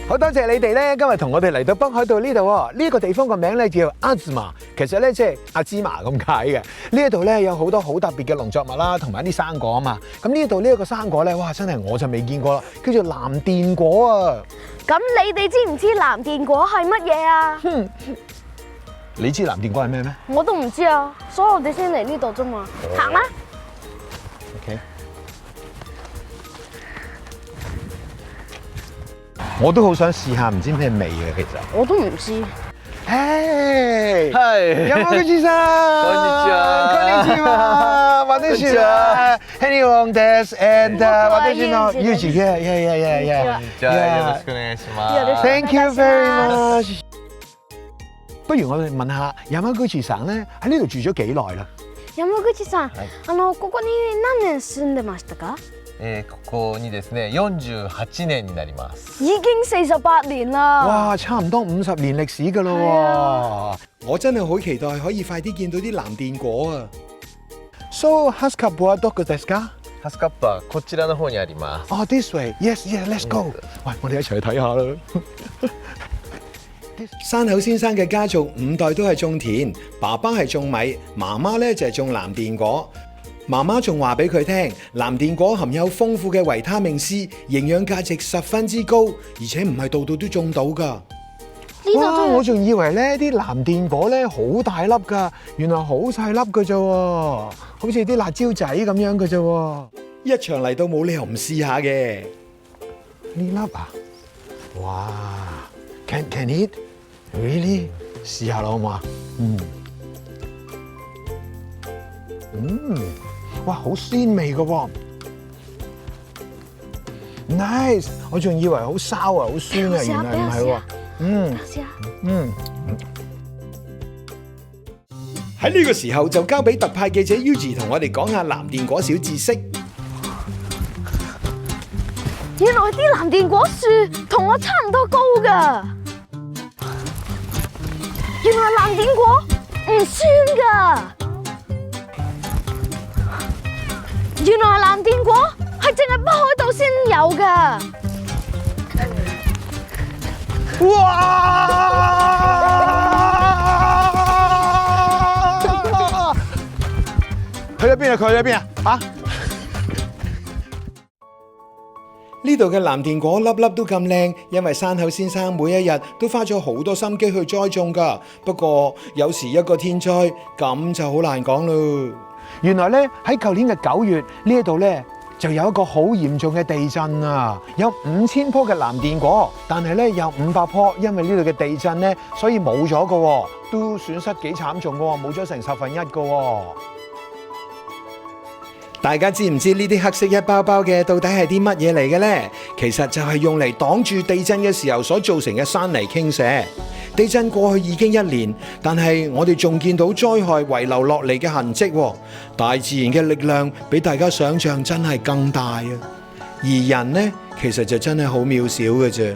好多謝你哋咧，今日同我哋嚟到北海道呢度喎。呢個地方個名咧叫阿茲瑪，其實咧即係阿芝麻咁解嘅。呢一度咧有好多好特別嘅農作物啦，同埋啲生果啊嘛。咁呢度呢一個生果咧，哇，真係我就未見過啦，叫做藍靛果啊。咁你哋知唔知藍靛果係乜嘢啊？你知藍靛果係咩咩？我都唔知啊，所以我哋先嚟呢度啫嘛。行啦。OK。我都好想試下，唔知咩味嘅其實。我都唔知。嘿，係山口さん。こんにちは。こんにちは。私はヘニオンです。and 私のユージ。Yeah. じゃあよろしくお願いします。 Thank you very much。不如我哋問下山口さん咧，喺呢度住咗幾耐啦？山口さん、ここに何年住んでましたか？ここにですね、48年になります。已經48年啦。哇，差唔多50年歷史㗎咯喎！我真係好期待可以快啲見到啲藍靛果啊！ So, ハスカップはどこですか？ハスカップはこちらの方にあります。哦，this way。Yes, let's go。喂，我哋一齊去睇下啦。山口先生嘅家族5代都係種田，爸爸係種米，媽媽咧就係種藍靛果。媽媽仲話俾佢聽，藍靛果含有豐富嘅維他命 C， 營養價值十分之高，而且唔係度度都種到㗎。哇！我仲以為咧啲藍靛果咧好大粒㗎，原來好細粒㗎啫喎，好似啲辣椒仔咁樣㗎啫喎。一場嚟到冇理由唔試下嘅。呢粒啊，哇 ！Can eat really？ 試下啦，好唔好啊？哇，好鮮味㗎喎 ！Nice， 我仲以為好燒啊，好酸啊，原來唔係喎。喺呢個時候就交俾特派記者 Yuji 同我哋講下藍靛果小知識。原來啲藍靛果樹同我差唔多高㗎。原來藍靛果唔酸㗎。原來藍靛果係淨係北海道先有㗎。哇！去咗邊啊？佢去咗邊啊？嚇！呢度嘅藍靛果粒粒都咁靚，因為山口先生每一日都花咗好多心機去栽種㗎。不過有時一個天災，咁就好難講咯。原來咧喺舊年嘅9月呢一度咧就有一個好嚴重嘅地震啊！有5000棵嘅藍靛果，但係咧有500棵因為呢度嘅地震咧，所以冇咗㗎喎，都損失幾慘重㗎喎，冇咗成1/10㗎喎。大家知唔知呢啲黑色一包包嘅到底係啲乜嘢嚟嘅呢？其實就係用嚟擋住地震嘅時候所造成嘅山泥傾瀉。地震過去已經1年，但係我哋仲見到災害遺留落嚟嘅痕跡喎。大自然嘅力量比大家想象真係更大啊！而人呢，其實就真係好渺小嘅啫。